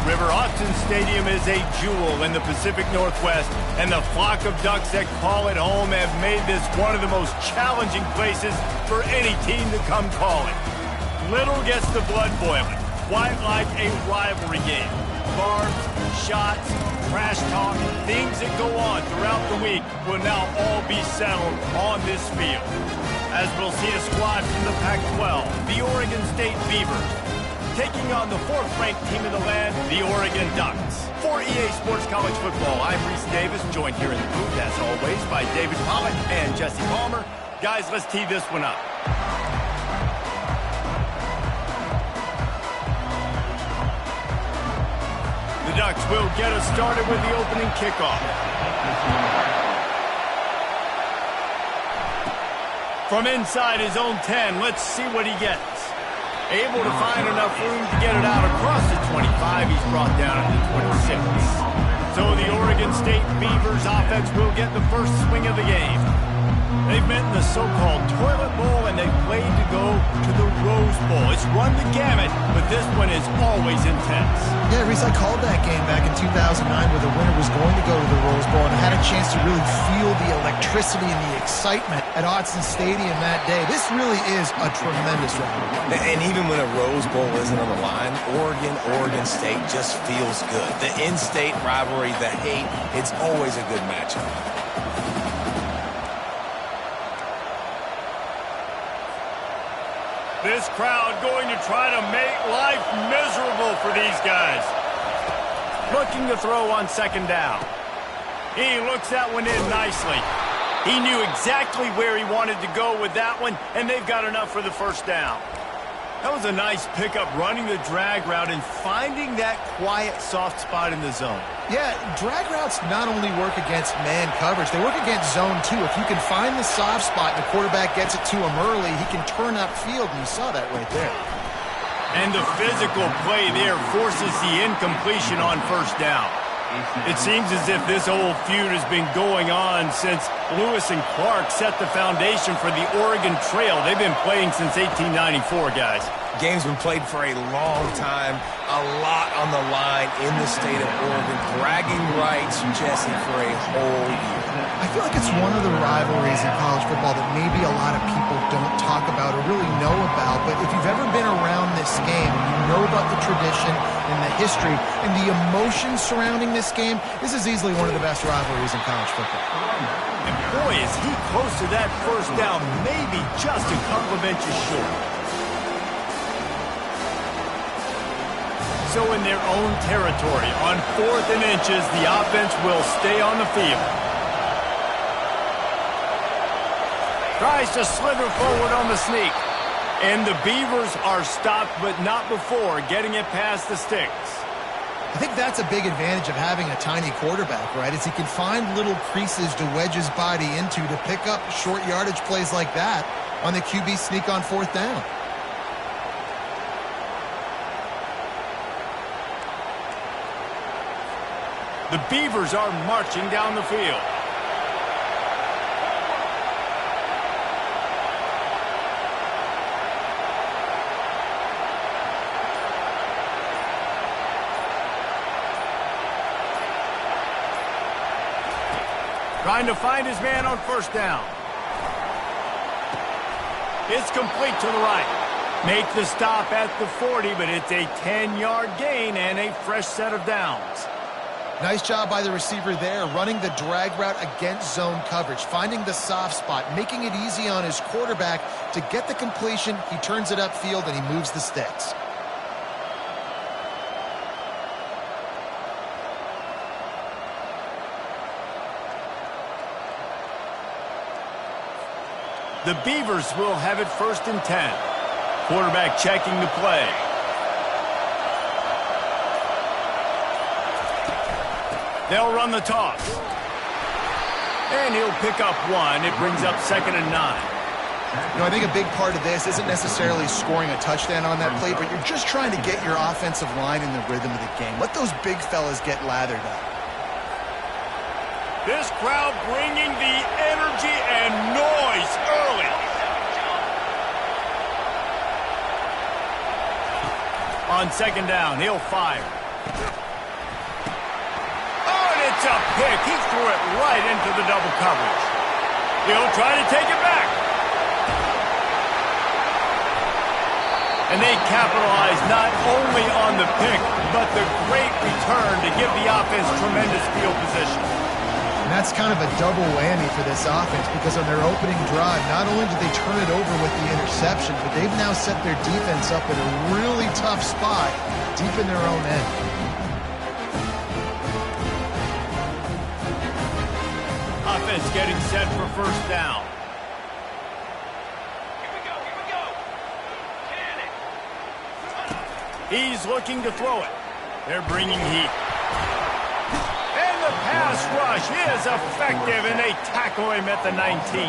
River. Autzen Stadium is a jewel in the Pacific Northwest, and the flock of Ducks that call it home have made this one of the most challenging places for any team to come calling. Little gets the blood boiling, quite like a rivalry game. Barbs, shots, trash talk, things that go on throughout the week will now all be settled on this field. As we'll see a squad from the Pac-12, the Oregon State Beavers, taking on the fourth-ranked team in the land, the Oregon Ducks. For EA Sports College Football, I'm Reese Davis, joined here in the booth, as always, by David Pollock and Jesse Palmer. Guys, let's tee this one up. The Ducks will get us started with the opening kickoff. From inside his own 10, let's see what he gets. Able to find enough room to get it out across the 25. He's brought down at the 26. So the Oregon State Beavers offense will get the first swing of the game. They've met in the so-called toilet bowl, and they've played to go to the Rose Bowl. It's run the gamut, but this one is always intense. Yeah, Reese, I called that game back in 2009 where the winner was going to go to the Rose Bowl, and I had a chance to really feel the electricity and the excitement at Autzen Stadium that day. This really is a tremendous rivalry. And even when a Rose Bowl isn't on the line, Oregon State just feels good. The in-state rivalry, the hate, it's always a good matchup. This crowd going to try to make life miserable for these guys. Looking to throw on second down. He looks that one in nicely. He knew exactly where he wanted to go with that one, and they've got enough for the first down. That was a nice pickup, running the drag route and finding that quiet, soft spot in the zone. Yeah, drag routes not only work against man coverage, they work against zone too. If you can find the soft spot and the quarterback gets it to him early, he can turn upfield, and you saw that right there. And the physical play there forces the incompletion on first down. It seems as if this old feud has been going on since Lewis and Clark set the foundation for the Oregon Trail. They've been playing since 1894, guys. Game's been played for a long time, a lot on the line in the state of Oregon, bragging rights, Jesse, for a whole year. I feel like it's one of the rivalries in college football that maybe a lot of people don't talk about or really know about, but if you've ever been around this game and you know about the tradition and the history and the emotion surrounding this game, this is easily one of the best rivalries in college football. And boy, is he close to that first down, maybe just a couple of inches short. So in their own territory, on 4th and inches, the offense will stay on the field. Tries to slither forward on the sneak. And the Beavers are stopped, but not before getting it past the sticks. I think that's a big advantage of having a tiny quarterback, right? Is he can find little creases to wedge his body into to pick up short yardage plays like that on the QB sneak on 4th down. The Beavers are marching down the field. Trying to find his man on first down. It's complete to the right. Make the stop at the 40, but it's a 10-yard gain and a fresh set of downs. Nice job by the receiver there, running the drag route against zone coverage, finding the soft spot, making it easy on his quarterback to get the completion. He turns it upfield, and he moves the sticks. The Beavers will have it 1st and 10. Quarterback checking the play. They'll run the toss. And he'll pick up one. It brings up 2nd and 9. You know, I think a big part of this isn't necessarily scoring a touchdown on that play, but you're just trying to get your offensive line in the rhythm of the game. Let those big fellas get lathered up. This crowd bringing the energy and noise early. On 2nd down, he'll fire. Oh, and it's a pick. He threw it right into the double coverage. He'll try to take it back. And they capitalize not only on the pick, but the great return to give the offense tremendous field position. And that's kind of a double whammy for this offense because on their opening drive, not only did they turn it over with the interception, but they've now set their defense up in a really tough spot deep in their own end. Offense getting set for first down. He's looking to throw it. They're bringing heat. And the pass rush is effective, and they tackle him at the 19.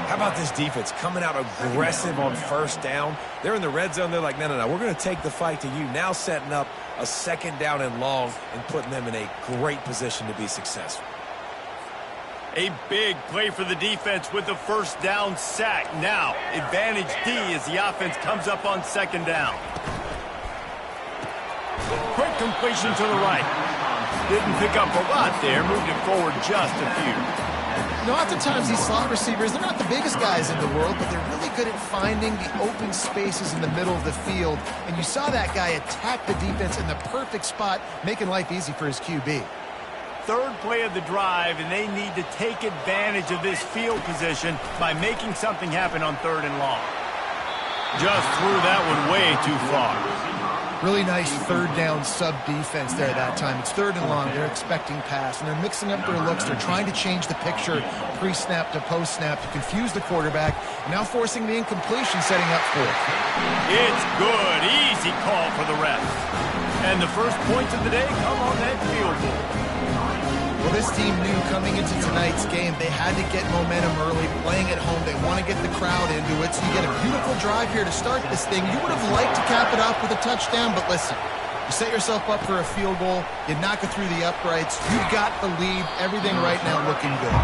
How about this defense coming out aggressive on first down? They're in the red zone. They're like, no, we're going to take the fight to you. Now setting up a second down and long and putting them in a great position to be successful. A big play for the defense with the first down sack. Now, advantage D as the offense comes up on second down. Quick completion to the right. Didn't pick up a lot there. Moved it forward just a few. You know, oftentimes these slot receivers, they're not the biggest guys in the world, but they're really good at finding the open spaces in the middle of the field. And you saw that guy attack the defense in the perfect spot, making life easy for his QB. Third play of the drive, and they need to take advantage of this field position by making something happen on third and long. Just threw that one way too far. Really nice third down sub defense there that time. It's third and long. They're expecting pass, and they're mixing up their looks. They're trying to change the picture pre-snap to post-snap to confuse the quarterback, and now forcing the incompletion, setting up fourth. It's good. Easy call for the ref. And the first points of the day come on that field goal. Well, this team knew coming into tonight's game they had to get momentum early, playing at home. They want to get the crowd into it, so you get a beautiful drive here to start this thing. You would have liked to cap it off with a touchdown, but listen, you set yourself up for a field goal, you knock it through the uprights, you've got the lead, everything right now looking good.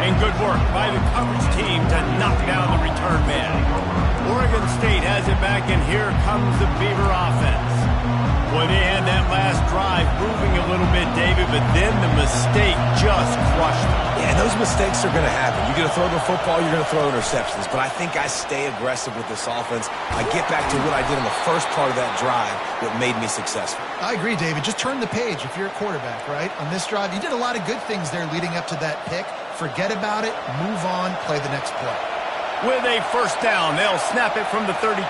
And good work by the coverage team to knock down the return man. Oregon State has it back, and here comes the Beaver offense. Well, they had that last drive moving a little bit, David, but then the mistake just crushed them. Yeah, those mistakes are going to happen. You're going to throw the football, you're going to throw interceptions. But I think I stay aggressive with this offense. I get back to what I did in the first part of that drive that made me successful. I agree, David. Just turn the page if you're a quarterback, right? On this drive, you did a lot of good things there leading up to that pick. Forget about it, move on, play the next play. With a first down, they'll snap it from the 32.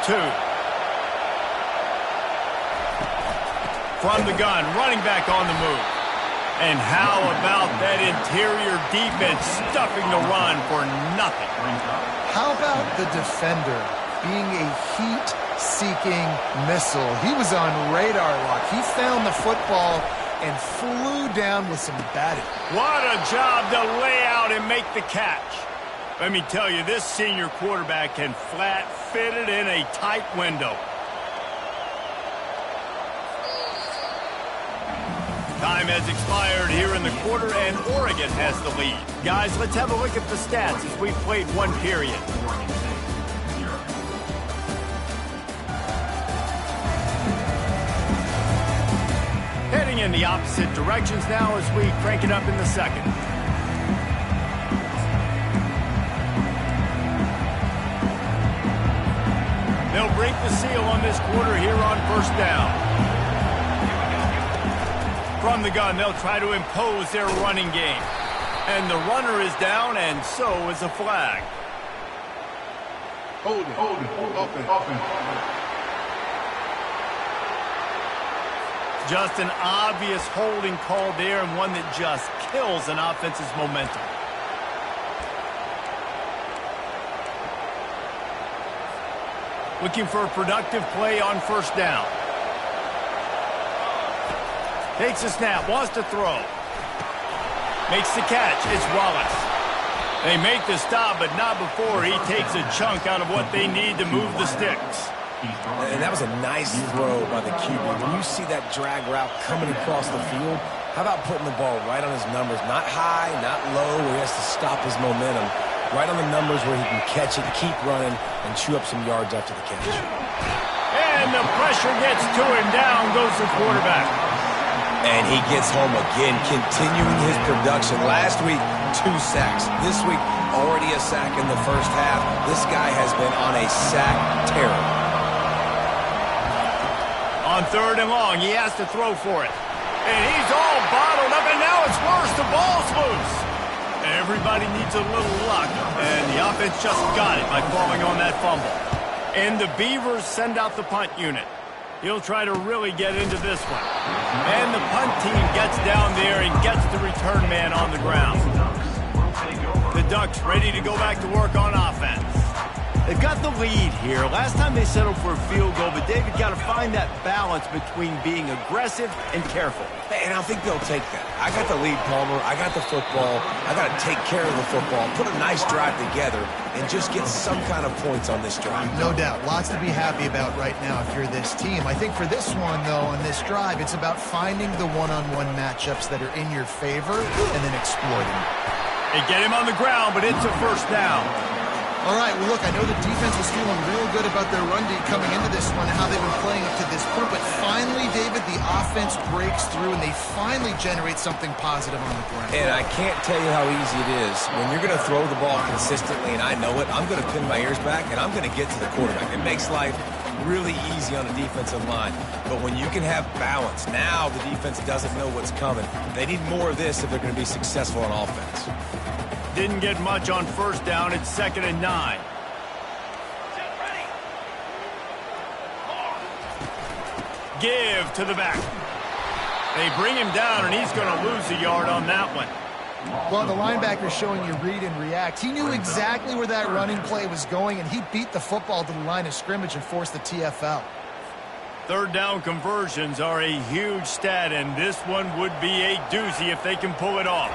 From the gun, running back on the move. And how about that interior defense stuffing the run for nothing? How about the defender being a heat-seeking missile? He was on radar lock. He found the football and flew down with some batting. What a job to lay out and make the catch. Let me tell you, this senior quarterback can flat fit it in a tight window. Time has expired here in the quarter, and Oregon has the lead. Guys, let's have a look at the stats as we've played one period. Heading in the opposite directions now as we crank it up in the second. They'll break the seal on this quarter here on first down. From the gun, they'll try to impose their running game. And the runner is down, and so is a flag. Hold it, offense. Just an obvious holding call there, and one that just kills an offense's momentum. Looking for a productive play on first down. Takes a snap, wants to throw. Makes the catch, it's Wallace. They make the stop, but not before he takes a chunk out of what they need to move the sticks. And that was a nice throw by the QB. When you see that drag route coming across the field, how about putting the ball right on his numbers? Not high, not low, where he has to stop his momentum. Right on the numbers where he can catch it, keep running, and chew up some yards after the catch. And the pressure gets to him. Down goes the quarterback. And he gets home again, continuing his production. Last week, 2 sacks. This week, already a sack in the first half. This guy has been on a sack tear. On 3rd and long, he has to throw for it. And he's all bottled up, and now it's worse. The ball's loose. Everybody needs a little luck, and the offense just got it by falling on that fumble. And the Beavers send out the punt unit. He'll try to really get into this one. And the punt team gets down there and gets the return man on the ground. The Ducks ready to go back to work on offense. They've got the lead here. Last time they settled for a field goal, but David got to find that balance between being aggressive and careful. And I think they'll take that. I got the lead, Palmer. I got the football. I got to take care of the football, put a nice drive together, and just get some kind of points on this drive. No doubt. Lots to be happy about right now if you're this team. I think for this one, though, on this drive, it's about finding the one-on-one matchups that are in your favor and then exploiting. They get him on the ground, but it's a first down. All right, well, look, I know the defense was feeling real good about their run D coming into this one and how they've been playing up to this point, but finally, David, the offense breaks through and they finally generate something positive on the ground. And I can't tell you how easy it is. When you're going to throw the ball consistently, and I know it, I'm going to pin my ears back and I'm going to get to the quarterback. It makes life really easy on the defensive line. But when you can have balance, now the defense doesn't know what's coming. They need more of this if they're going to be successful on offense. Didn't get much on first down. It's 2nd and 9. Give to the back. They bring him down, and he's going to lose a yard on that one. Well, the linebacker's showing you read and react. He knew exactly where that running play was going, and he beat the football to the line of scrimmage and forced the TFL. 3rd down conversions are a huge stat, and this one would be a doozy if they can pull it off.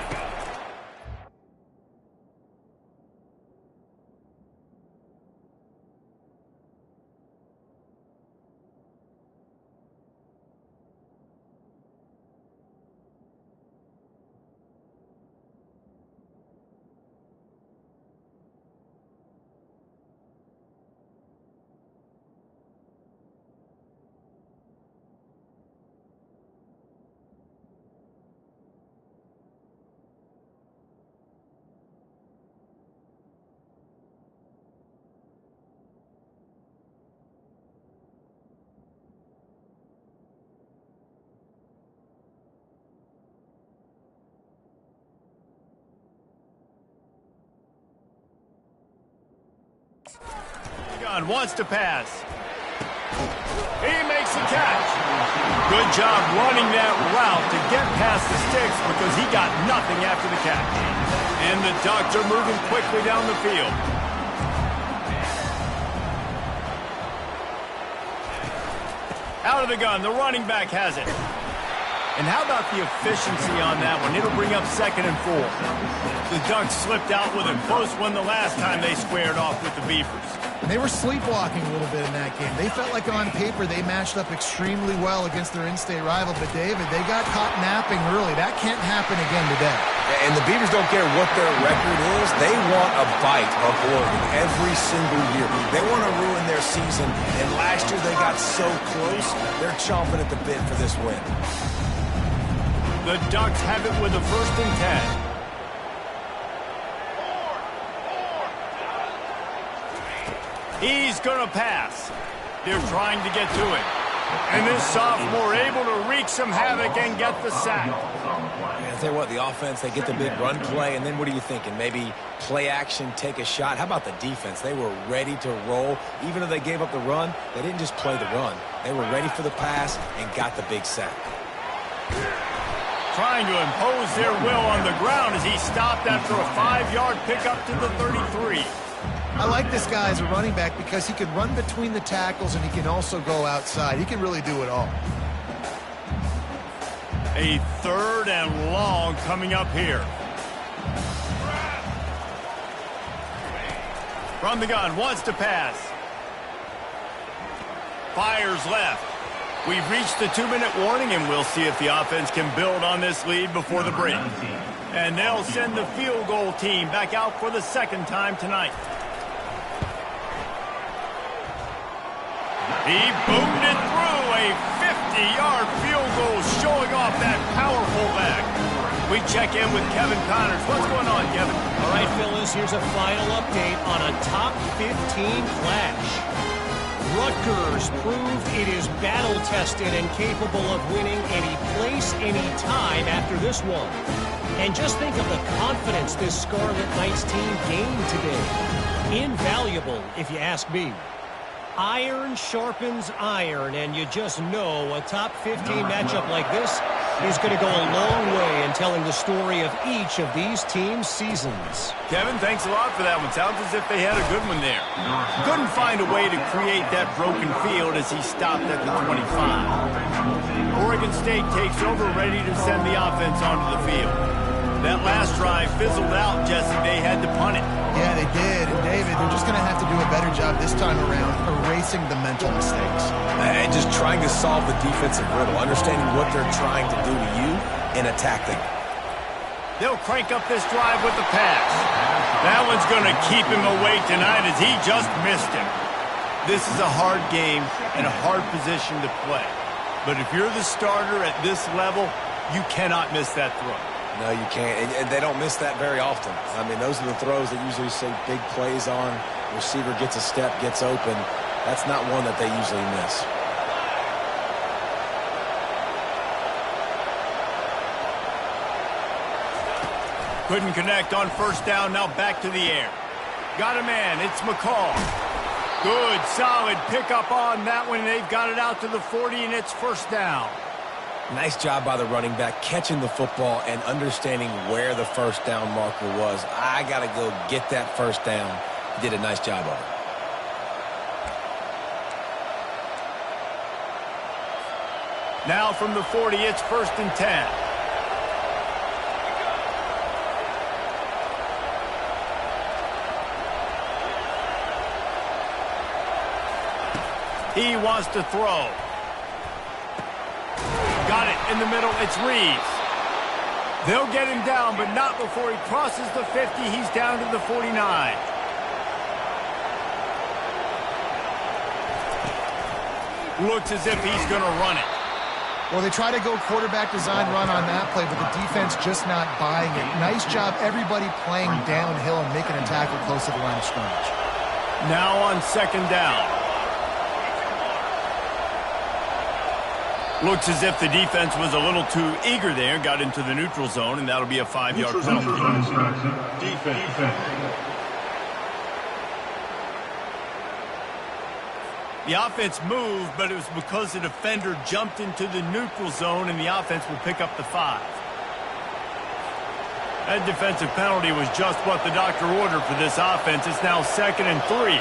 Wants to pass. He makes the catch. Good job running that route to get past the sticks because he got nothing after the catch. And the Ducks are moving quickly down the field. Out of the gun, the running back has it. And how about the efficiency on that one? It'll bring up 2nd and 4. The Ducks slipped out with a close one the last time they squared off with the Beavers. And they were sleepwalking a little bit in that game. They felt like on paper they matched up extremely well against their in-state rival. But, David, they got caught napping early. That can't happen again today. And the Beavers don't care what their record is. They want a bite of Oregon every single year. They want to ruin their season. And last year they got so close, they're chomping at the bit for this win. The Ducks have it with a 1st and 10. He's going to pass. They're trying to get to him. And this sophomore able to wreak some havoc and get the sack. I tell you what, the offense, they get the big run play, and then what are you thinking? Maybe play action, take a shot. How about the defense? They were ready to roll. Even though they gave up the run, they didn't just play the run. They were ready for the pass and got the big sack. Trying to impose their will on the ground as he stopped after a 5-yard pickup to the 33. I like this guy as a running back because he can run between the tackles and he can also go outside. He can really do it all. A 3rd and long coming up here. From the gun, wants to pass. Fires left. We've reached the 2-minute warning, and we'll see if the offense can build on this lead before the break. And they'll send the field goal team back out for the 2nd time tonight. He boomed it through a 50-yard field goal, showing off that powerful back. We check in with Kevin Connors. What's going on, Kevin? All right, Phyllis, here's a final update on a top 15 clash. Rutgers proved it is battle-tested and capable of winning any place, any time after this one. And just think of the confidence this Scarlet Knights team gained today. Invaluable, if you ask me. Iron sharpens iron, and you just know a top 15 matchup like this is going to go a long way in telling the story of each of these teams' seasons. Kevin, thanks a lot for that one. Sounds as if they had a good one there. Couldn't find a way to create that broken field as he stopped at the 25. Oregon State takes over, ready to send the offense onto the field. That last drive fizzled out, Jesse. They had to punt it. Yeah, they did. And David, they're just going to have to do a better job this time around erasing the mental mistakes. And just trying to solve the defensive riddle, understanding what they're trying to do to you and attack them. They'll crank up this drive with the pass. That one's going to keep him awake tonight as he just missed him. This is a hard game and a hard position to play. But if you're the starter at this level, you cannot miss that throw. No, you can't. And they don't miss that very often. I mean, those are the throws that usually see big plays on. The receiver gets a step, gets open. That's not one that they usually miss. Couldn't connect on first down. Now back to the air. Got a man. It's McCall. Good, solid pickup on that one. They've got it out to the 40, and it's first down. Nice job by the running back, catching the football and understanding where the first down marker was. I got to go get that first down. He did a nice job of it. Now from the 40, it's first and 10. He wants to throw. Got it in the middle. It's Reeves. They'll get him down, but not before he crosses the 50. He's down to the 49. Looks as if he's going to run it. Well, they try to go quarterback design run on that play, but the defense just not buying it. Nice job, everybody playing downhill and making a tackle close to the line of scrimmage. Now on second down. Looks as if the defense was a little too eager there, got into the neutral zone, and that'll be a 5-yard penalty. Defense. The offense moved, but it was because the defender jumped into the neutral zone, and the offense will pick up the 5. That defensive penalty was just what the doctor ordered for this offense. It's now 2nd and 3.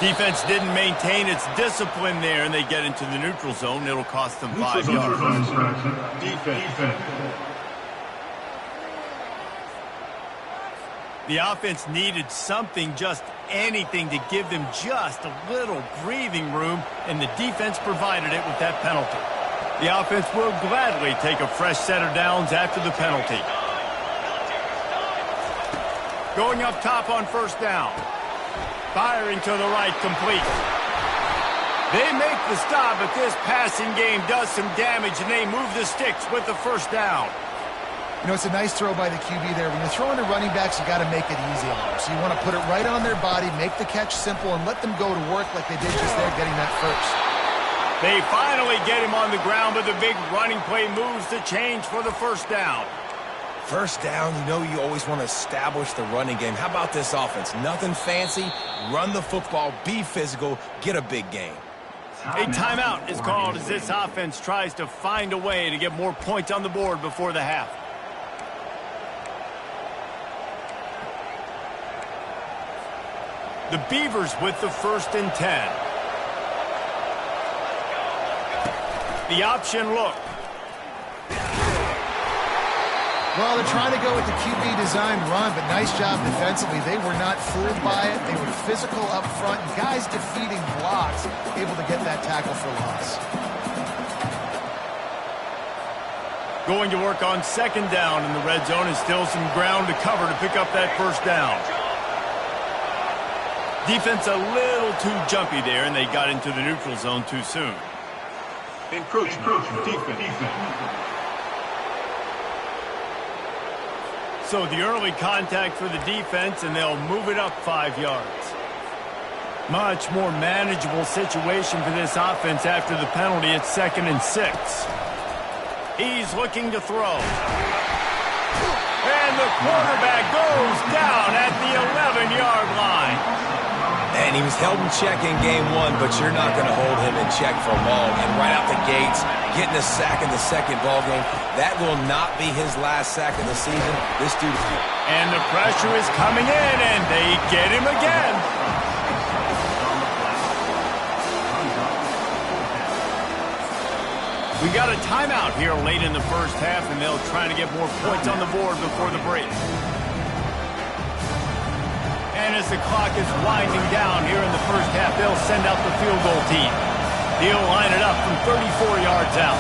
Defense didn't maintain its discipline there, and they get into the neutral zone. It'll cost them 5 yards. Defense. The offense needed something, just anything, to give them just a little breathing room, and the defense provided it with that penalty. The offense will gladly take a fresh set of downs after the penalty. Going up top on first down. Firing to the right, complete. They make the stop, but this passing game does some damage, and they move the sticks with the first down. You know, it's a nice throw by the QB there. When you're throwing to running backs, you got to make it easy on them. So you want to put it right on their body, make the catch simple, and let them go to work like they did just there, getting that first. They finally get him on the ground, but the big running play moves the change for the first down. First down, you know you always want to establish the running game. How about this offense? Nothing fancy. Run the football, be physical, get a big gain. A timeout is called as this offense tries to find a way to get more points on the board before the half. The Beavers with the 1st and 10. The option look. Well, they're trying to go with the QB design run, but nice job defensively. They were not fooled by it. They were physical up front. Guys defeating blocks, able to get that tackle for loss. Going to work on second down in the red zone, and still some ground to cover to pick up that first down. Defense a little too jumpy there, and they got into the neutral zone too soon. Encroachment. Defense. So the early contact for the defense, and they'll move it up 5 yards. Much more manageable situation for this offense after the penalty at 2nd and 6. He's looking to throw. And the quarterback goes down at the 11-yard line. And he was held in check in game 1, but you're not going to hold him in check for long. And right out the gates, getting a sack in the second ball game, that will not be his last sack of the season. This dude. And the pressure is coming in, and they get him again. We got a timeout here late in the first half, and they'll try to get more points on the board before the break. And as the clock is winding down here in the first half, they'll send out the field goal team. He'll line it up from 34 yards out.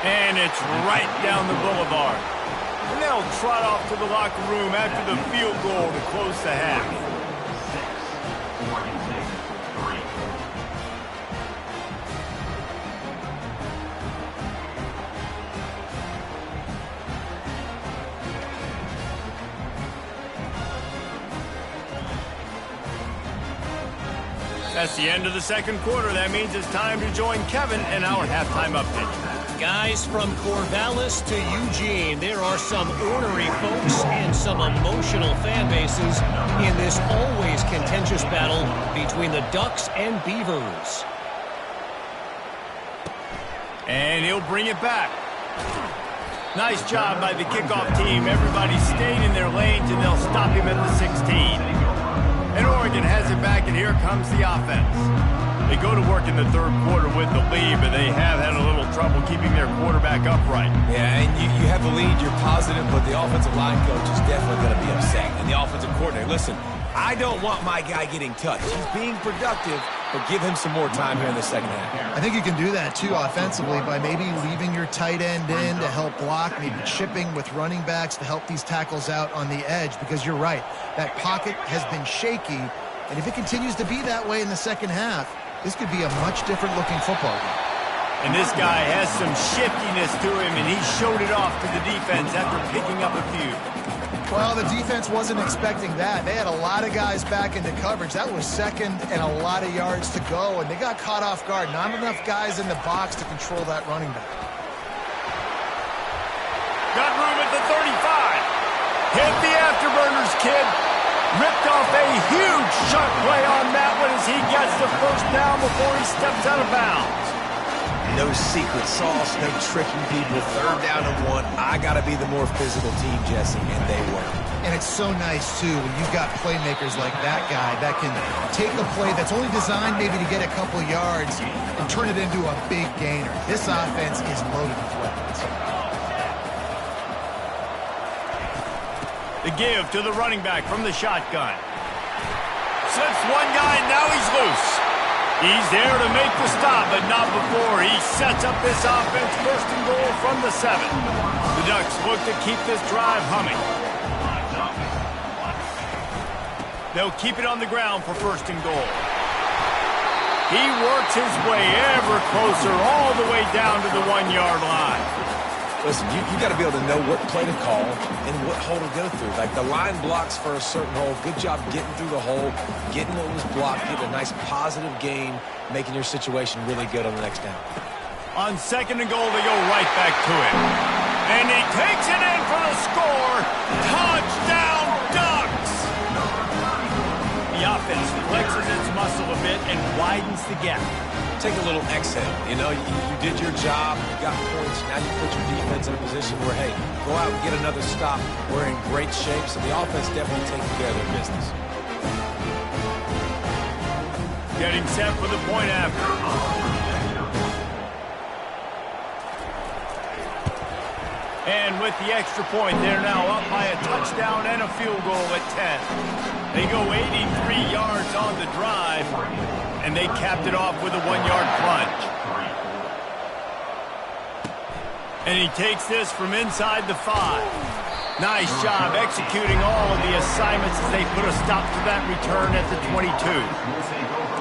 And it's right down the boulevard. And they'll trot off to the locker room after the field goal to close the half. That's the end of the second quarter. That means it's time to join Kevin in our halftime update. Guys, from Corvallis to Eugene, there are some ornery folks and some emotional fan bases in this always contentious battle between the Ducks and Beavers. And he'll bring it back. Nice job by the kickoff team. Everybody stayed in their lanes, and they'll stop him at the 16. And Oregon has it back, and here comes the offense. They go to work in the third quarter with the lead, but they have had a little trouble keeping their quarterback upright. Yeah, and you have the lead, you're positive, but the offensive line coach is definitely going to be upset. And the offensive coordinator, listen, I don't want my guy getting touched. He's being productive, but give him some more time here in the second half. I think you can do that, too, offensively, by maybe leaving your tight end in to help block, maybe chipping with running backs to help these tackles out on the edge, because you're right. That pocket has been shaky, and if it continues to be that way in the second half, this could be a much different-looking football game. And this guy has some shiftiness to him, and he showed it off to the defense after picking up a few. Well, the defense wasn't expecting that. They had a lot of guys back into coverage. That was second and a lot of yards to go, and they got caught off guard. Not enough guys in the box to control that running back. Got room at the 35. Hit the afterburners, kid. Ripped off a huge shot play on that one as he gets the first down before he steps out of bounds. No secret sauce, no tricking people. Third down and 1. I got to be the more physical team, Jesse, and they were. And it's so nice, too, when you've got playmakers like that guy that can take a play that's only designed maybe to get a couple yards and turn it into a big gainer. This offense is loaded with weapons. The give to the running back from the shotgun. Slips one guy, and now he's loose. He's there to make the stop, but not before he sets up this offense. First and goal from the 7. The Ducks look to keep this drive humming. They'll keep it on the ground for first and goal. He works his way ever closer all the way down to the 1-yard line. Listen, you got to be able to know what play to call and what hole to go through. Like the line blocks for a certain hole. Good job getting through the hole, getting what was blocked, getting a nice positive gain, making your situation really good on the next down. On second and goal, they go right back to him. And he takes it in for the score. Touchdown, Ducks! The offense flexes its muscle a bit and widens the gap. Take a little exhale. You know, you did your job, you got points, now you put your defense in a position where, hey, go out and get another stop. We're in great shape, so the offense definitely taking care of their business. Getting set for the point after. And with the extra point, they're now up by a touchdown and a field goal at 10. They go 83 yards on the drive, and they capped it off with a 1-yard plunge. And he takes this from inside the 5. Nice job executing all of the assignments as they put a stop to that return at the 22.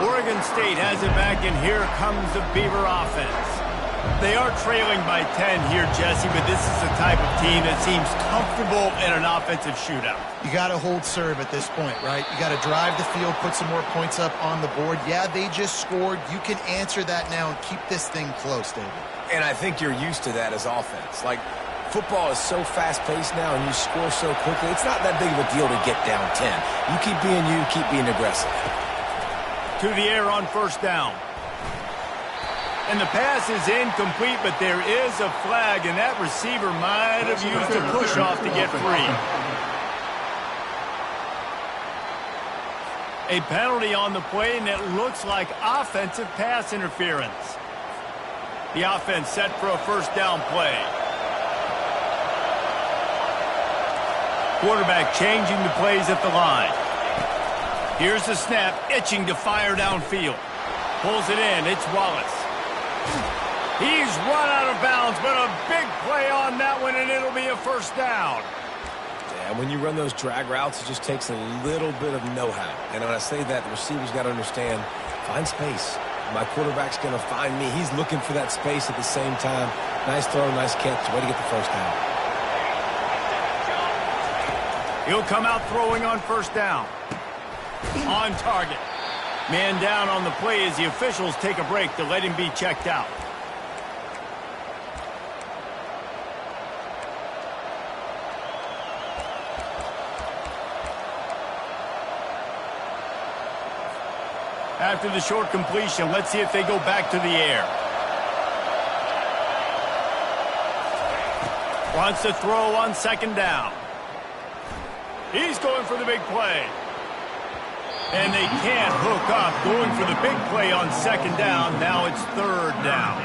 Oregon State has it back, and here comes the Beaver offense. They are trailing by 10 here, Jesse, but this is the type of team that seems comfortable in an offensive shootout. You got to hold serve at this point, right? You got to drive the field, put some more points up on the board. Yeah, they just scored. You can answer that now and keep this thing close, David. And I think you're used to that as offense. Like, football is so fast-paced now, and you score so quickly. It's not that big of a deal to get down 10. You keep being aggressive. To the air on first down. And the pass is incomplete, but there is a flag, and that receiver might have used a push-off to get free. A penalty on the play, and it looks like offensive pass interference. The offense set for a first down play. Quarterback changing the plays at the line. Here's the snap, itching to fire downfield. Pulls it in, it's Wallace. He's run out of bounds, but a big play on that one, and it'll be a first down. Yeah, when you run those drag routes, it just takes a little bit of know-how. And when I say that, the receiver's got to understand, find space. My quarterback's going to find me. He's looking for that space at the same time. Nice throw, nice catch. Way to get the first down. He'll come out throwing on first down. On target. Man down on the play as the officials take a break to let him be checked out. After the short completion, let's see if they go back to the air. Wants to throw on second down. He's going for the big play. And they can't hook up, going for the big play on second down. Now it's third down.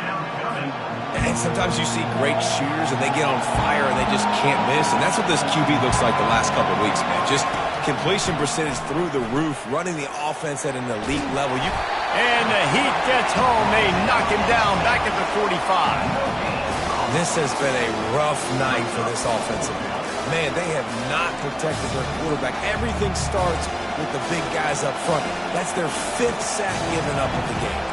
And sometimes you see great shooters and they get on fire and they just can't miss. And that's what this QB looks like the last couple of weeks, man. Just completion percentage through the roof, running the offense at an elite level. And the heat gets home. They knock him down back at the 45. This has been a rough night for this offensive line. Man, they have not protected their quarterback. Everything starts with the big guys up front. That's their 5th sack given up in the game.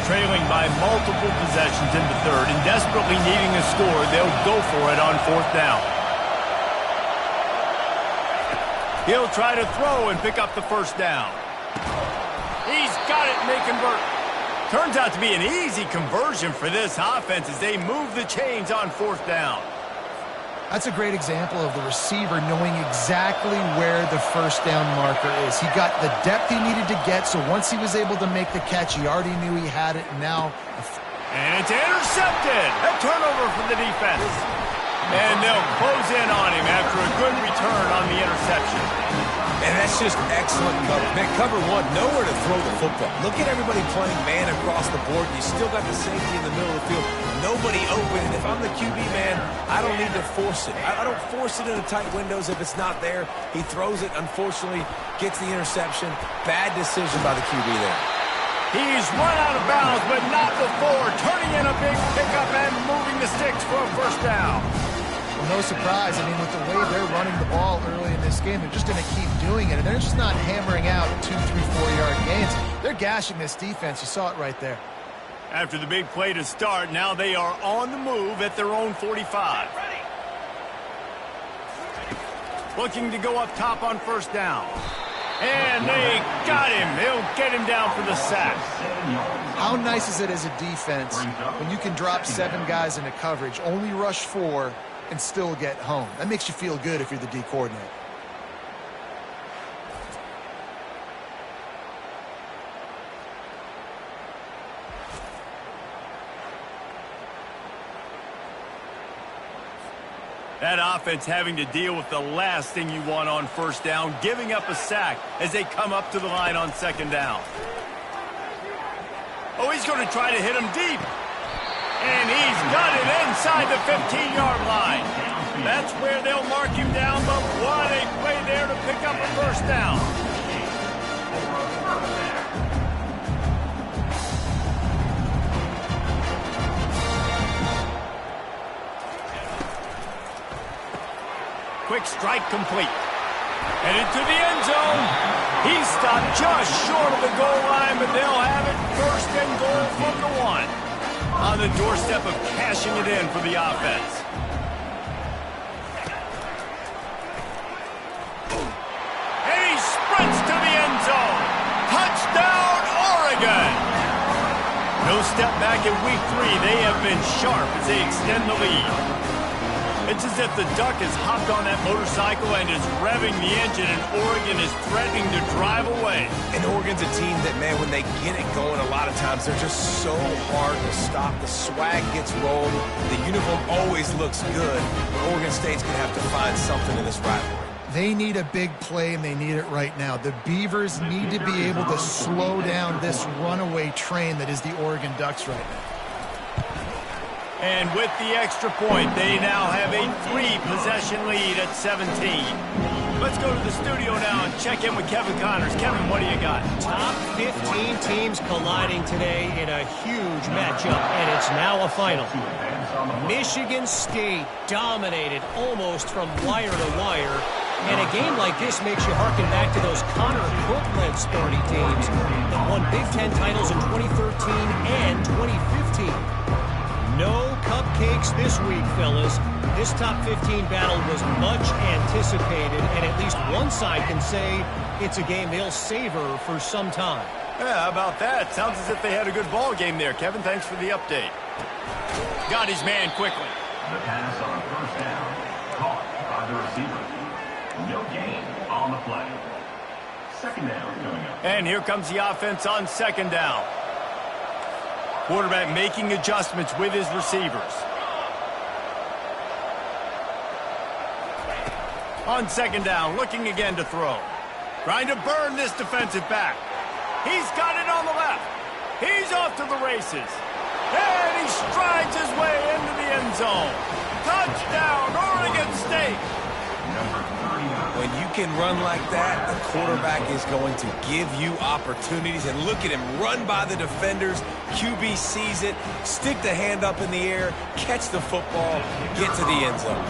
Trailing by multiple possessions in the third and desperately needing a score, they'll go for it on fourth down. He'll try to throw and pick up the first down. He's got it and they convert. Turns out to be an easy conversion for this offense as they move the chains on fourth down. That's a great example of the receiver knowing exactly where the first down marker is. He got the depth he needed to get, so once he was able to make the catch, he already knew he had it, and now... And it's intercepted! A turnover for the defense. And they'll close in on him after a good return on the interception. And that's just excellent cover. Man, cover one, nowhere to throw the football. Look at everybody playing man across the board. You still got the safety in the middle of the field. Nobody open. And if I'm the QB, man, I don't need to force it. I don't force it into tight windows if it's not there. He throws it, unfortunately, gets the interception. Bad decision by the QB there. He's run out of bounds, but not before. Turning in a big pickup and moving the sticks for a first down. Well, no surprise. I mean, with the way they're running the ball early in this game, they're just going to keep doing it. And they're just not hammering out 2, 3, 4-yard gains. They're gashing this defense. You saw it right there. After the big play to start, now they are on the move at their own 45. Looking to go up top on first down. And they got him. They'll get him down for the sack. How nice is it as a defense when you can drop 7 guys into coverage, only rush 4, and still get home? That makes you feel good if you're the D coordinator. That offense having to deal with the last thing you want on first down, giving up a sack as they come up to the line on second down. Oh, he's going to try to hit him deep. And he's got it inside the 15-yard line. That's where they'll mark him down, but what a play there to pick up a first down. quick strike complete. And into the end zone. He stopped just short of the goal line, but they'll have it first and goal from the 1. On the doorstep of cashing it in for the offense. And he sprints to the end zone. Touchdown, Oregon! No step back in week 3. They have been sharp as they extend the lead. It's as if the Duck has hopped on that motorcycle and is revving the engine, and Oregon is threatening to drive away. And Oregon's a team that, man, when they get it going, a lot of times they're just so hard to stop. The swag gets rolled. The uniform always looks good. But Oregon State's going to have to find something in this rivalry. They need a big play, and they need it right now. The Beavers need to be able to slow down this runaway train that is the Oregon Ducks right now. And with the extra point, they now have a 3-possession lead at 17. Let's go to the studio now and check in with Kevin Connors. Kevin, what do you got? Top 15 teams colliding today in a huge matchup, and it's now a final. Michigan State dominated almost from wire to wire. And a game like this makes you harken back to those Connor Cook-led Sparty teams that won Big Ten titles in 2013 and 2015. No cupcakes this week, fellas. This top 15 battle was much anticipated, and at least one side can say it's a game they'll savor for some time. Yeah, how about that? Sounds as if they had a good ball game there. Kevin, thanks for the update. Got his man quickly. The pass on first down. Caught by the receiver. No gain on the play. Second down coming up. And here comes the offense on second down. Quarterback making adjustments with his receivers. On second down, looking again to throw. Trying to burn this defensive back. He's got it on the left. He's off to the races. And he strides his way into the end zone. Touchdown, Oregon State. When you can run like that, the quarterback is going to give you opportunities. And look at him run by the defenders. QB sees it, stick the hand up in the air, catch the football, get to the end zone.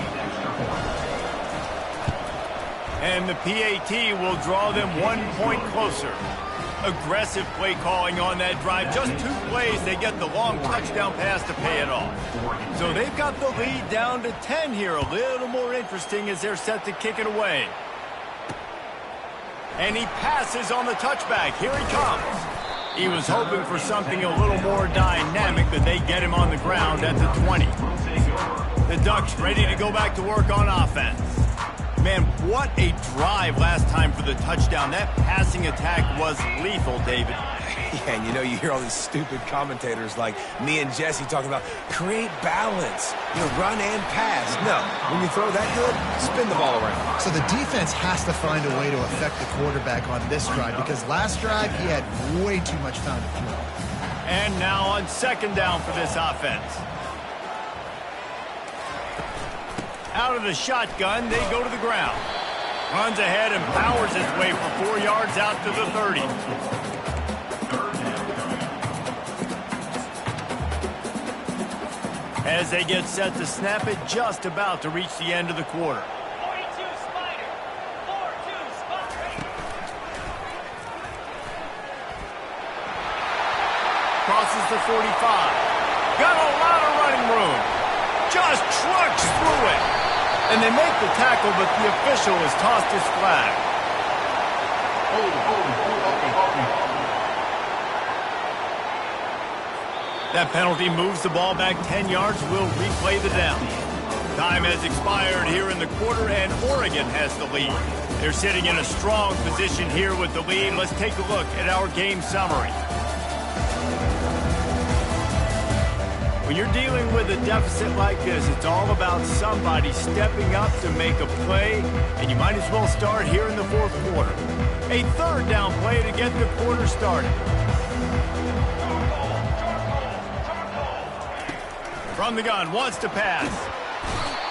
And the PAT will draw them 1 point closer. Aggressive play calling on that drive. Just 2 plays, they get the long touchdown pass to pay it off. So they've got the lead down to 10 here. A little more interesting as they're set to kick it away. And he passes on the touchback. Here he comes. He was hoping for something a little more dynamic, but they get him on the ground at the 20. The Ducks ready to go back to work on offense. Man, what a drive last time for the touchdown. That passing attack was lethal, David. Yeah, and you know, you hear all these stupid commentators like me and Jesse talking about create balance, run and pass. No, when you throw that good, spin the ball around. So the defense has to find a way to affect the quarterback on this drive, because last drive he had way too much time to throw. And now on second down for this offense. Out of the shotgun, they go to the ground. Runs ahead and powers his way for 4 yards out to the 30. As they get set to snap it, just about to reach the end of the quarter. 42 Spider. 4-2 Spider. Crosses the 45. Got a lot of running room. Just trucks through it. And they make the tackle, but the official has tossed his flag. That penalty moves the ball back 10 yards. We'll replay the down. Time has expired here in the quarter, and Oregon has the lead. They're sitting in a strong position here with the lead. Let's take a look at our game summary. When you're dealing with a deficit like this, it's all about somebody stepping up to make a play, and you might as well start here in the fourth quarter. A third down play to get the quarter started. From the gun, wants to pass.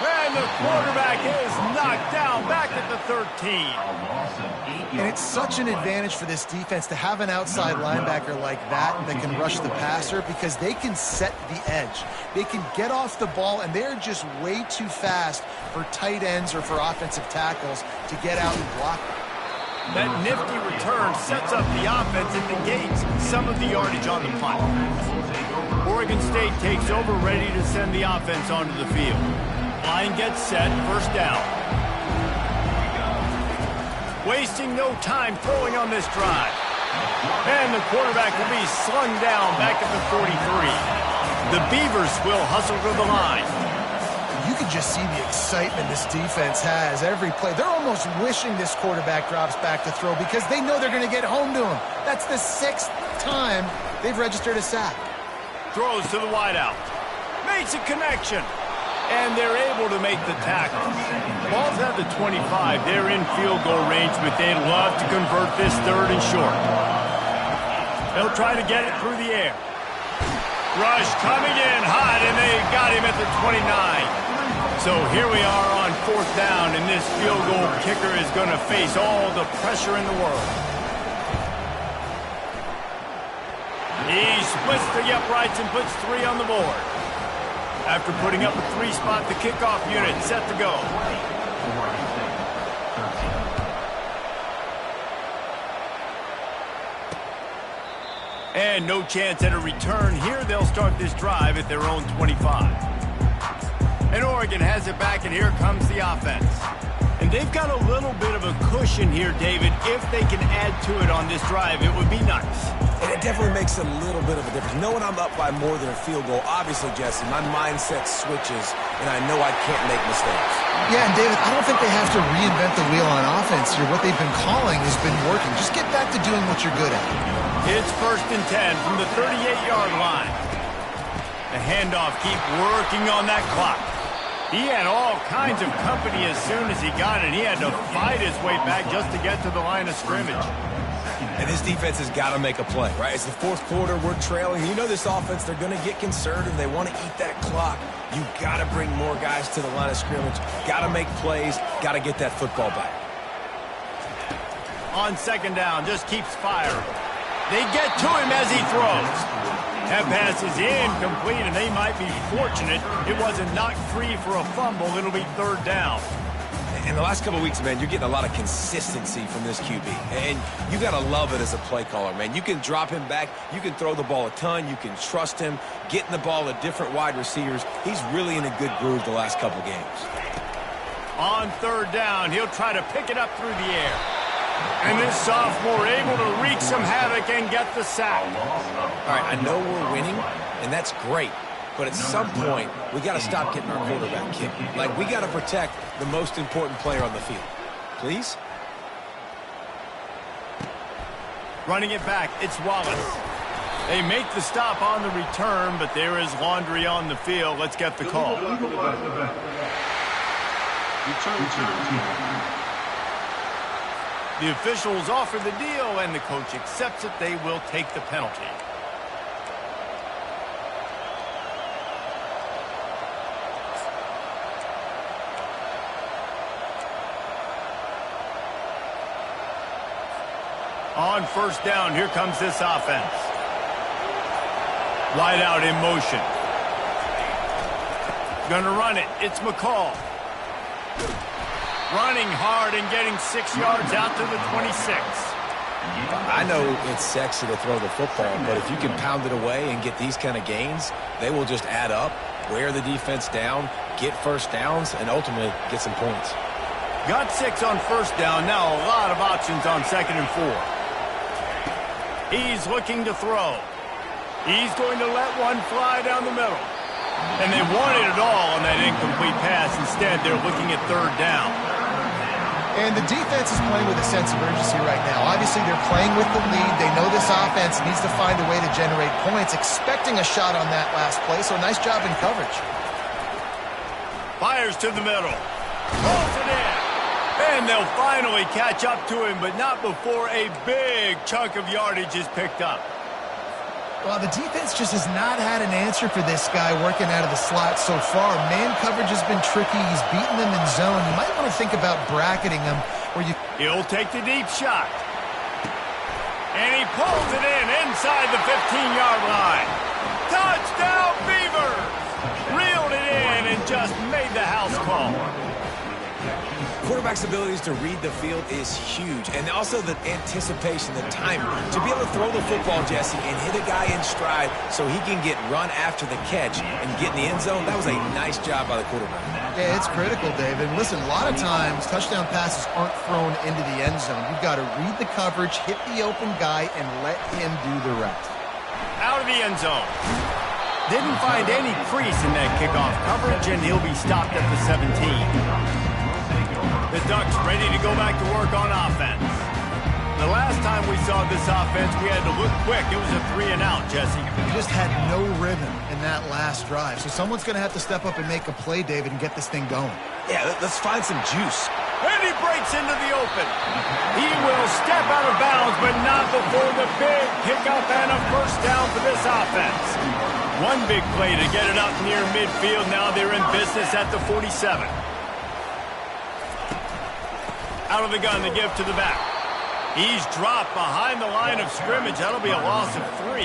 And the quarterback is knocked down back at the 13. And it's such an advantage for this defense to have an outside linebacker like that can rush the passer because they can set the edge. They can get off the ball, and they're just way too fast for tight ends or for offensive tackles to get out and block. That nifty return sets up the offense and negates some of the yardage on the punt. Oregon State takes over, ready to send the offense onto the field. Line gets set, first down. Wasting no time throwing on this drive. And the quarterback will be slung down back at the 43. The Beavers will hustle to the line. You can just see the excitement this defense has every play. They're almost wishing this quarterback drops back to throw because they know they're going to get home to him. That's the 6th time they've registered a sack. Throws to the wideout. Makes a connection. And they're able to make the tackle. Ball's at the 25. They're in field goal range, but they'd love to convert this 3rd and short. They'll try to get it through the air. Rush coming in hot, and they got him at the 29. So here we are on 4th down, and this field goal kicker is going to face all the pressure in the world. He splits the uprights and puts 3 on the board. After putting up a 3-spot, the kickoff unit set to go. And no chance at a return here. They'll start this drive at their own 25. And Oregon has it back, and here comes the offense. And they've got a little bit of a cushion here, David. If they can add to it on this drive, it would be nice. And it definitely makes a little bit of a difference. Knowing I'm up by more than a field goal, obviously, Jesse, my mindset switches, and I know I can't make mistakes. Yeah, and David, I don't think they have to reinvent the wheel on offense here. What they've been calling has been working. Just get back to doing what you're good at. It's 1st and 10 from the 38-yard line. The handoff, keep working on that clock. He had all kinds of company as soon as he got it. He had to fight his way back just to get to the line of scrimmage. And this defense has got to make a play, right? It's the 4th quarter. We're trailing. You know this offense, they're going to get conservative. They want to eat that clock. You got to bring more guys to the line of scrimmage. Got to make plays. Got to get that football back. On 2nd down, just keeps firing. They get to him as he throws. That pass is incomplete, and they might be fortunate it wasn't knocked free for a fumble. It'll be 3rd down. In the last couple of weeks, man, you're getting a lot of consistency from this QB. And you got to love it as a play caller, man. You can drop him back. You can throw the ball a ton. You can trust him. Getting the ball to different wide receivers. He's really in a good groove the last couple games. On 3rd down, he'll try to pick it up through the air. And this sophomore able to wreak some havoc and get the sack. All right, I know we're winning, and that's great. But at some point, we got to stop getting our quarterback kicked. Like, we got to protect the most important player on the field. Please? Running it back, it's Wallace. They make the stop on the return, but there is laundry on the field. Let's get the call. The officials offer the deal, and the coach accepts it. They will take the penalty. On 1st down, here comes this offense. Wide out in motion. Gonna run it. It's McCall. Running hard and getting 6 yards out to the 26. I know it's sexy to throw the football, but if you can pound it away and get these kind of gains, they will just add up, wear the defense down, get 1st downs, and ultimately get some points. Got 6 on 1st down. Now a lot of options on 2nd and 4. He's looking to throw. He's going to let one fly down the middle. And they wanted it all on that incomplete pass. Instead, they're looking at 3rd down. And the defense is playing with a sense of urgency right now. Obviously, they're playing with the lead. They know this offense needs to find a way to generate points, expecting a shot on that last play. So nice job in coverage. Fires to the middle. Rolls it in. And they'll finally catch up to him, but not before a big chunk of yardage is picked up. Well, the defense just has not had an answer for this guy working out of the slot so far. Man coverage has been tricky. He's beaten them in zone. You might want to think about bracketing him. He'll take the deep shot. And he pulls it in inside the 15-yard line. Touchdown, Beavers! Reeled it in and just made the house call. Quarterback's abilities to read the field is huge, and also the anticipation, the timing. To be able to throw the football, Jesse, and hit a guy in stride so he can get run after the catch and get in the end zone, that was a nice job by the quarterback. Yeah, it's critical, David. Listen, a lot of times touchdown passes aren't thrown into the end zone. You've got to read the coverage, hit the open guy, and let him do the rest. Out of the end zone. Didn't find any crease in that kickoff coverage, and he'll be stopped at the 17. The Ducks ready to go back to work on offense. The last time we saw this offense, we had to look quick. It was a 3-and-out, Jesse. We just had no rhythm in that last drive. So someone's going to have to step up and make a play, David, and get this thing going. Yeah, let's find some juice. And he breaks into the open. He will step out of bounds, but not before the big pickup and a first down for this offense. One big play to get it up near midfield. Now they're in business at the 47. Out of the gun to give to the back. He's dropped behind the line of scrimmage. That'll be a loss of 3.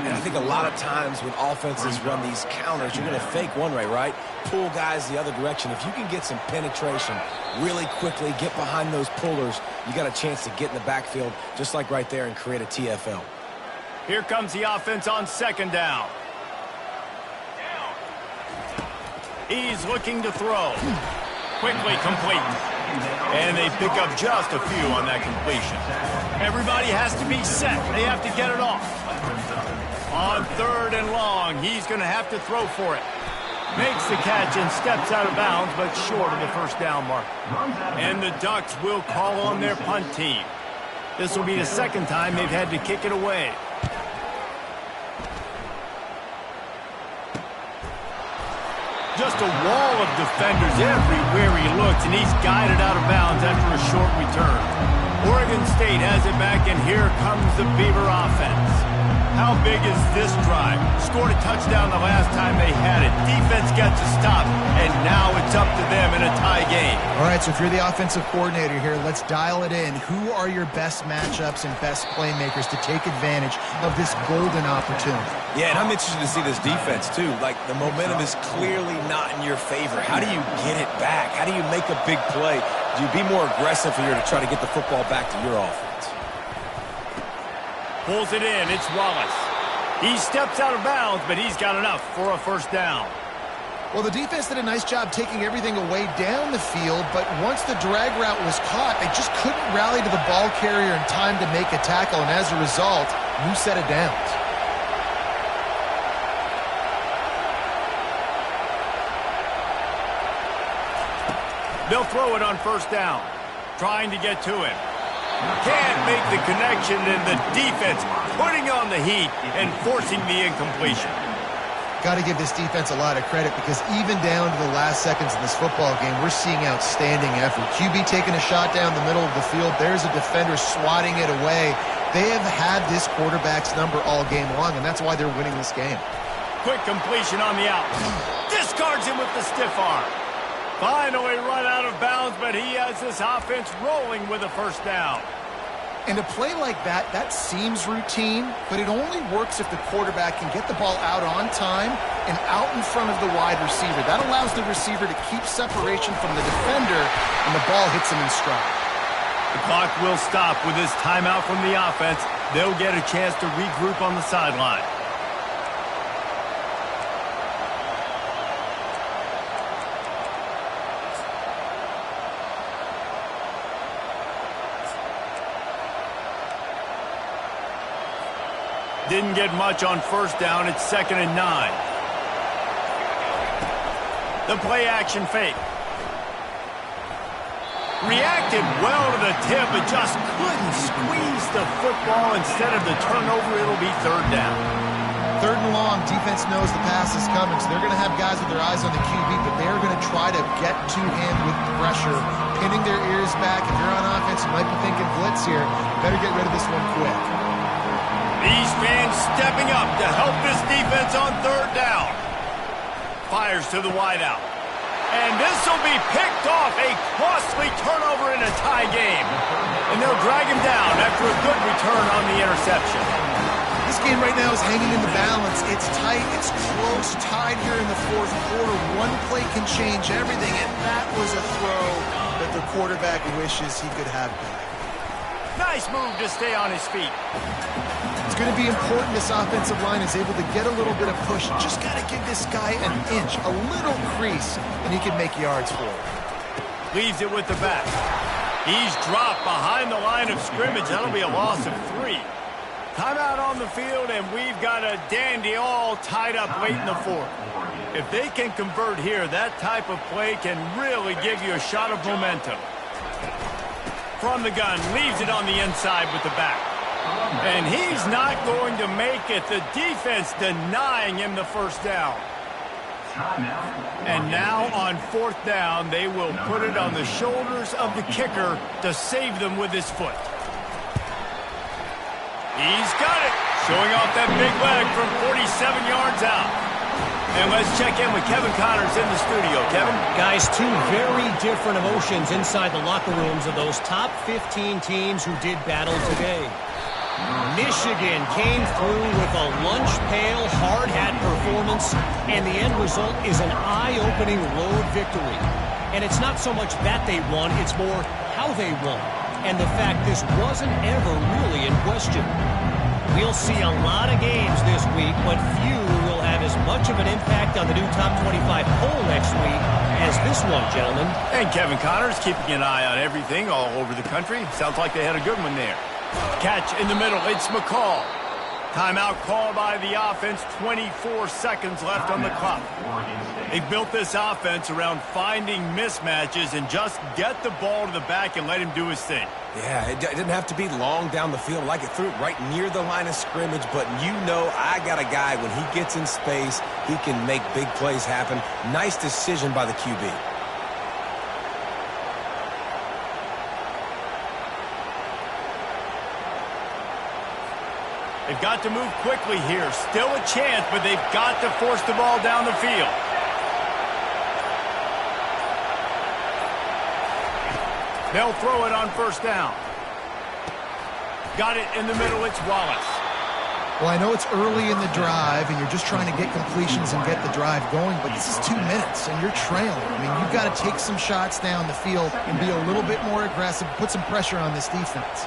And I think a lot of times when offenses run these counters, you're going to fake one way, right? Pull guys the other direction. If you can get some penetration really quickly, get behind those pullers, you got a chance to get in the backfield just like right there and create a TFL. Here comes the offense on second down. He's looking to throw. Quickly complete. And they pick up just a few on that completion. Everybody has to be set. They have to get it off. On third and long, he's going to have to throw for it. Makes the catch and steps out of bounds, but short of the first down mark. And the Ducks will call on their punt team. This will be the second time they've had to kick it away. Just a wall of defenders everywhere he looks, and he's guided out of bounds after a short return. Oregon State has it back, and here comes the Beaver offense. How big is this drive? Scored a touchdown the last time they had it. Defense gets a stop, and now it's up to them in a tie game. All right, so if you're the offensive coordinator here, let's dial it in. Who are your best matchups and best playmakers to take advantage of this golden opportunity? Yeah, and I'm interested to see this defense, too. Like, the momentum is clearly not in your favor. How do you get it back? How do you make a big play? Do you be more aggressive here to try to get the football back to your offense? Pulls it in. It's Wallace. He steps out of bounds, but he's got enough for a first down. Well, the defense did a nice job taking everything away down the field, but once the drag route was caught, they just couldn't rally to the ball carrier in time to make a tackle, and as a result, new set of downs. They'll throw it on first down, trying to get to him. Can't make the connection, and the defense putting on the heat and forcing the incompletion. Got to give this defense a lot of credit because even down to the last seconds of this football game, we're seeing outstanding effort. QB taking a shot down the middle of the field. There's a defender swatting it away. They have had this quarterback's number all game long, and that's why they're winning this game. Quick completion on the out. Discards him with the stiff arm. Finally run out of bounds, but he has this offense rolling with a first down. And a play like that, that seems routine, but it only works if the quarterback can get the ball out on time and out in front of the wide receiver. That allows the receiver to keep separation from the defender, and the ball hits him in stride. The clock will stop with this timeout from the offense. They'll get a chance to regroup on the sideline. Didn't get much on first down. It's 2nd and 9. The play action fake. Reacted well to the tip, but just couldn't squeeze the football. Instead of the turnover, it'll be 3rd down. 3rd and long, defense knows the pass is coming, so they're going to have guys with their eyes on the QB, but they're going to try to get to him with pressure, pinning their ears back. If you're on offense, you might be thinking blitz here. You better get rid of this one quick. These fans stepping up to help this defense on third down. Fires to the wideout. And this will be picked off. A costly turnover in a tie game. And they'll drag him down after a good return on the interception. This game right now is hanging in the balance. It's tight, it's close, tied here in the fourth quarter. One play can change everything, and that was a throw that the quarterback wishes he could have back. Nice move to stay on his feet. It's going to be important this offensive line is able to get a little bit of push. Just got to give this guy an inch, a little crease, and he can make yards for it. Leaves it with the back. He's dropped behind the line of scrimmage. That'll be a loss of 3. Timeout on the field, and we've got a dandy all tied up late in the fourth. If they can convert here, that type of play can really give you a shot of momentum. From the gun, leaves it on the inside with the back. And he's not going to make it. The defense denying him the first down. And now on fourth down, they will put it on the shoulders of the kicker to save them with his foot. He's got it. Showing off that big leg from 47 yards out. And let's check in with Kevin Connors in the studio. Kevin? Guys, two very different emotions inside the locker rooms of those top 15 teams who did battle today. Michigan came through with a lunch pail, hard hat performance, and the end result is an eye-opening road victory. And it's not so much that they won, it's more how they won. And the fact this wasn't ever really in question. We'll see a lot of games this week, but few will have as much of an impact on the new top 25 poll next week as this one, gentlemen. And Kevin Connors keeping an eye on everything all over the country. Sounds like they had a good one there. Catch in the middle. It's McCall. Timeout called by the offense. 24 seconds left on the clock. They built this offense around finding mismatches and just get the ball to the back and let him do his thing. Yeah, it didn't have to be long down the field. Like it threw it right near the line of scrimmage, but you know I got a guy, when he gets in space, he can make big plays happen. Nice decision by the QB. They've got to move quickly here. Still a chance, but they've got to force the ball down the field. They'll throw it on first down. Got it in the middle. It's Wallace. Well, I know it's early in the drive, and you're just trying to get completions and get the drive going, but this is 2 minutes, and you're trailing. I mean, you've got to take some shots down the field and be a little bit more aggressive, put some pressure on this defense.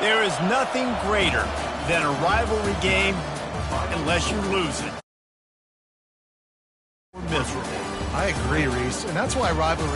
There is nothing greater than a rivalry game unless you lose it. Miserable. I agree, Reese, and that's why rivalry